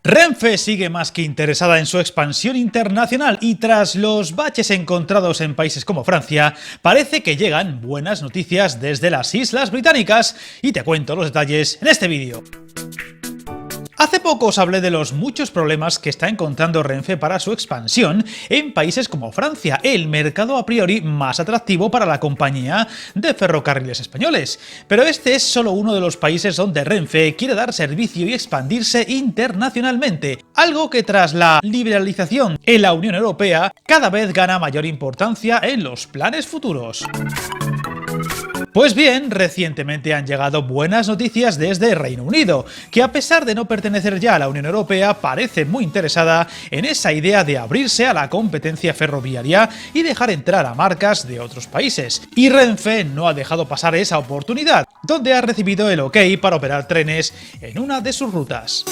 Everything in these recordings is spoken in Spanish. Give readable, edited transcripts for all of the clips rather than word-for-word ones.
Renfe sigue más que interesada en su expansión internacional y tras los baches encontrados en países como Francia, parece que llegan buenas noticias desde las Islas Británicas y te cuento los detalles en este vídeo. Hace poco os hablé de los muchos problemas que está encontrando Renfe para su expansión en países como Francia, el mercado a priori más atractivo para la compañía de ferrocarriles españoles. Pero este es solo uno de los países donde Renfe quiere dar servicio y expandirse internacionalmente, algo que tras la liberalización en la Unión Europea cada vez gana mayor importancia en los planes futuros. Pues bien, recientemente han llegado buenas noticias desde Reino Unido, que a pesar de no pertenecer ya a la Unión Europea, parece muy interesada en esa idea de abrirse a la competencia ferroviaria y dejar entrar a marcas de otros países. Y Renfe no ha dejado pasar esa oportunidad, donde ha recibido el OK para operar trenes en una de sus rutas.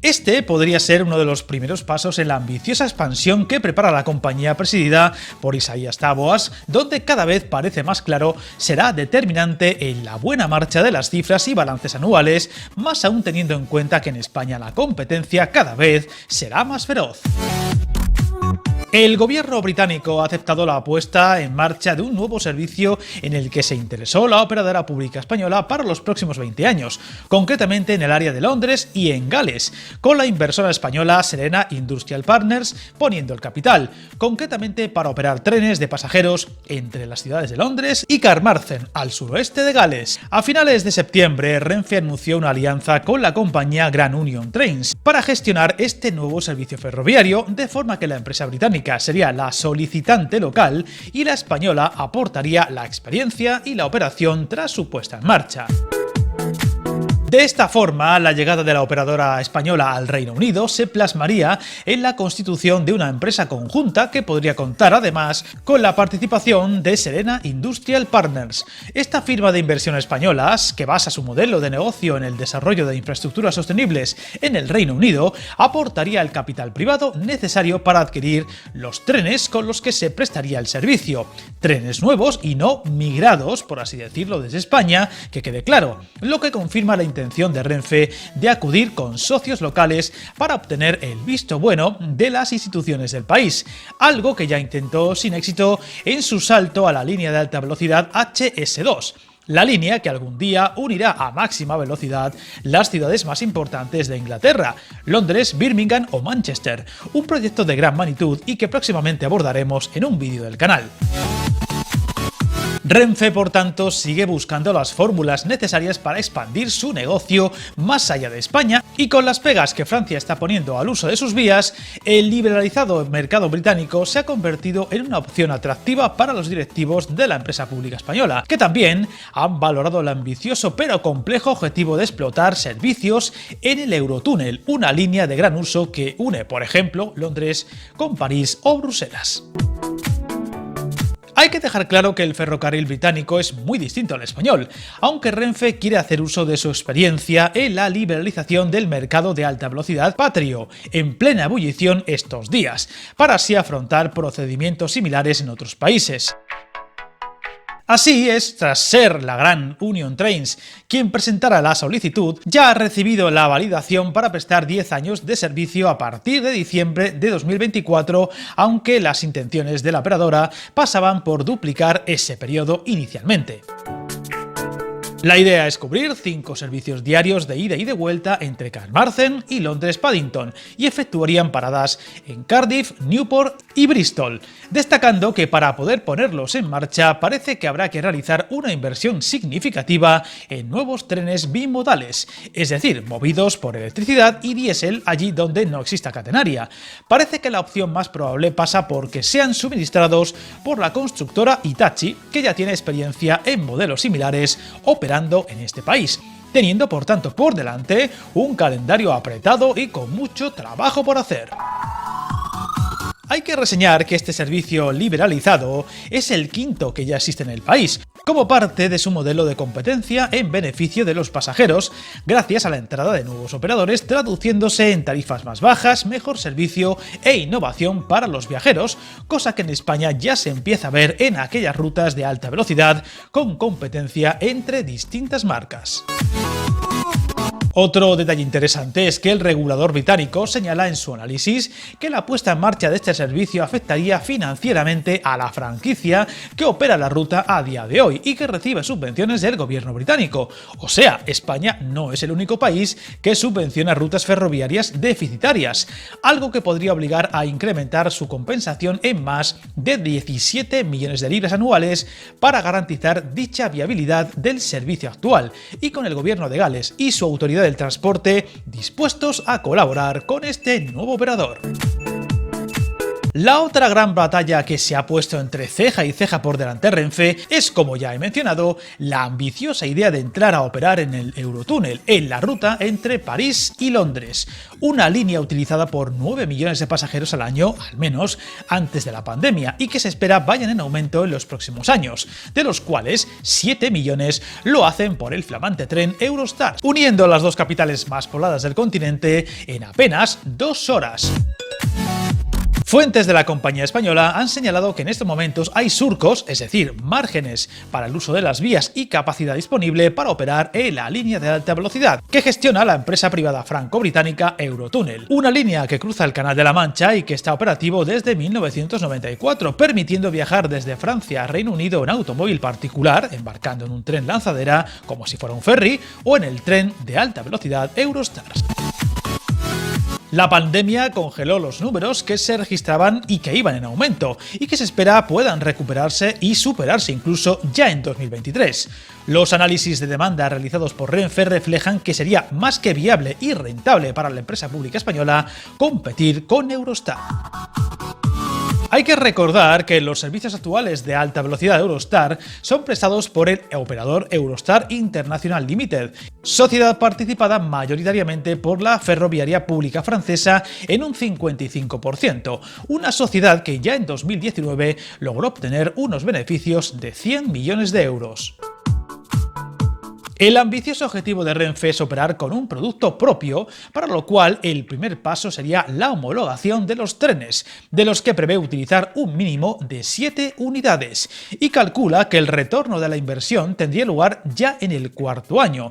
Este podría ser uno de los primeros pasos en la ambiciosa expansión que prepara la compañía presidida por Isaías Taboas, donde cada vez parece más claro será determinante en la buena marcha de las cifras y balances anuales, más aún teniendo en cuenta que en España la competencia cada vez será más feroz. El gobierno británico ha aceptado la puesta en marcha de un nuevo servicio en el que se interesó la operadora pública española para los próximos 20 años, concretamente en el área de Londres y en Gales, con la inversora española Serena Industrial Partners poniendo el capital, concretamente para operar trenes de pasajeros entre las ciudades de Londres y Carmarthen, al suroeste de Gales. A finales de septiembre, Renfe anunció una alianza con la compañía Grand Union Trains para gestionar este nuevo servicio ferroviario, de forma que la empresa británica sería la solicitante local y la española aportaría la experiencia y la operación tras su puesta en marcha. De esta forma, la llegada de la operadora española al Reino Unido se plasmaría en la constitución de una empresa conjunta que podría contar además con la participación de Serena Industrial Partners. Esta firma de inversión española, que basa su modelo de negocio en el desarrollo de infraestructuras sostenibles en el Reino Unido, aportaría el capital privado necesario para adquirir los trenes con los que se prestaría el servicio. Trenes nuevos y no migrados, por así decirlo, desde España, que quede claro, lo que confirma la intención de Renfe de acudir con socios locales para obtener el visto bueno de las instituciones del país, algo que ya intentó sin éxito en su salto a la línea de alta velocidad HS2. La línea que algún día unirá a máxima velocidad las ciudades más importantes de Inglaterra, Londres, Birmingham o Manchester, un proyecto de gran magnitud y que próximamente abordaremos en un vídeo del canal. Renfe, por tanto, sigue buscando las fórmulas necesarias para expandir su negocio más allá de España y con las pegas que Francia está poniendo al uso de sus vías, el liberalizado mercado británico se ha convertido en una opción atractiva para los directivos de la empresa pública española, que también han valorado el ambicioso pero complejo objetivo de explotar servicios en el Eurotúnel, una línea de gran uso que une, por ejemplo, Londres con París o Bruselas. Hay que dejar claro que el ferrocarril británico es muy distinto al español, aunque Renfe quiere hacer uso de su experiencia en la liberalización del mercado de alta velocidad patrio, en plena ebullición estos días, para así afrontar procedimientos similares en otros países. Así es, tras ser la Grand Union Trains quien presentara la solicitud, ya ha recibido la validación para prestar 10 años de servicio a partir de diciembre de 2024, aunque las intenciones de la operadora pasaban por duplicar ese periodo inicialmente. La idea es cubrir 5 servicios diarios de ida y de vuelta entre Carmarthen y Londres Paddington y efectuarían paradas en Cardiff, Newport y Bristol, destacando que para poder ponerlos en marcha parece que habrá que realizar una inversión significativa en nuevos trenes bimodales, es decir, movidos por electricidad y diésel allí donde no exista catenaria. Parece que la opción más probable pasa por que sean suministrados por la constructora Hitachi, que ya tiene experiencia en modelos similares operando en este país, teniendo por tanto por delante un calendario apretado y con mucho trabajo por hacer. Hay que reseñar que este servicio liberalizado es el quinto que ya existe en el país, como parte de su modelo de competencia en beneficio de los pasajeros, gracias a la entrada de nuevos operadores, traduciéndose en tarifas más bajas, mejor servicio e innovación para los viajeros, cosa que en España ya se empieza a ver en aquellas rutas de alta velocidad con competencia entre distintas marcas. Otro detalle interesante es que el regulador británico señala en su análisis que la puesta en marcha de este servicio afectaría financieramente a la franquicia que opera la ruta a día de hoy y que recibe subvenciones del gobierno británico. O sea, España no es el único país que subvenciona rutas ferroviarias deficitarias, algo que podría obligar a incrementar su compensación en más de 17 millones de libras anuales para garantizar dicha viabilidad del servicio actual, y con el gobierno de Gales y su autoridad del transporte dispuestos a colaborar con este nuevo operador. La otra gran batalla que se ha puesto entre ceja y ceja por delante Renfe es, como ya he mencionado, la ambiciosa idea de entrar a operar en el Eurotúnel, en la ruta entre París y Londres, una línea utilizada por 9 millones de pasajeros al año, al menos antes de la pandemia, y que se espera vayan en aumento en los próximos años, de los cuales 7 millones lo hacen por el flamante tren Eurostar, uniendo las dos capitales más pobladas del continente en apenas 2 horas. Fuentes de la compañía española han señalado que en estos momentos hay surcos, es decir, márgenes para el uso de las vías y capacidad disponible para operar en la línea de alta velocidad que gestiona la empresa privada franco-británica Eurotúnel, una línea que cruza el Canal de la Mancha y que está operativo desde 1994, permitiendo viajar desde Francia a Reino Unido en automóvil particular, embarcando en un tren lanzadera como si fuera un ferry, o en el tren de alta velocidad Eurostar. La pandemia congeló los números que se registraban y que iban en aumento, y que se espera puedan recuperarse y superarse incluso ya en 2023. Los análisis de demanda realizados por Renfe reflejan que sería más que viable y rentable para la empresa pública española competir con Eurostar. Hay que recordar que los servicios actuales de alta velocidad de Eurostar son prestados por el operador Eurostar International Limited, sociedad participada mayoritariamente por la Ferroviaria Pública Francesa en un 55%, una sociedad que ya en 2019 logró obtener unos beneficios de 100 millones de euros. El ambicioso objetivo de Renfe es operar con un producto propio, para lo cual el primer paso sería la homologación de los trenes, de los que prevé utilizar un mínimo de 7 unidades, y calcula que el retorno de la inversión tendría lugar ya en el 4º año.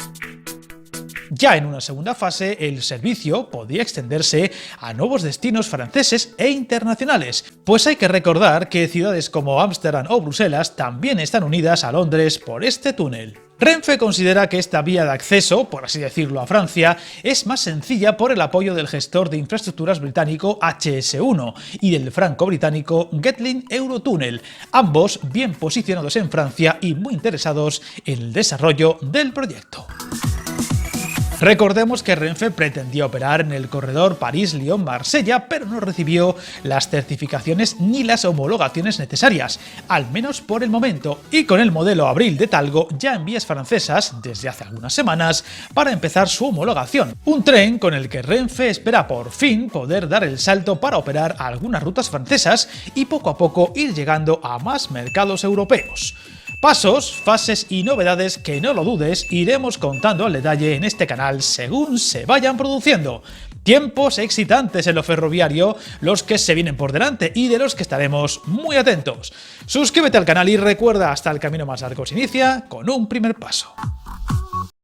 Ya en una segunda fase, el servicio podría extenderse a nuevos destinos franceses e internacionales, pues hay que recordar que ciudades como Ámsterdam o Bruselas también están unidas a Londres por este túnel. Renfe considera que esta vía de acceso, por así decirlo, a Francia es más sencilla por el apoyo del gestor de infraestructuras británico HS1 y del franco-británico Getlink Eurotúnel, ambos bien posicionados en Francia y muy interesados en el desarrollo del proyecto. Recordemos que Renfe pretendía operar en el corredor París-Lyon-Marsella, pero no recibió las certificaciones ni las homologaciones necesarias, al menos por el momento, y con el modelo Abril de Talgo ya en vías francesas desde hace algunas semanas para empezar su homologación. Un tren con el que Renfe espera por fin poder dar el salto para operar a algunas rutas francesas y poco a poco ir llegando a más mercados europeos. Pasos, fases y novedades que, no lo dudes, iremos contando al detalle en este canal según se vayan produciendo. Tiempos excitantes en lo ferroviario, los que se vienen por delante y de los que estaremos muy atentos. Suscríbete al canal y recuerda, hasta el camino más largo se inicia con un primer paso.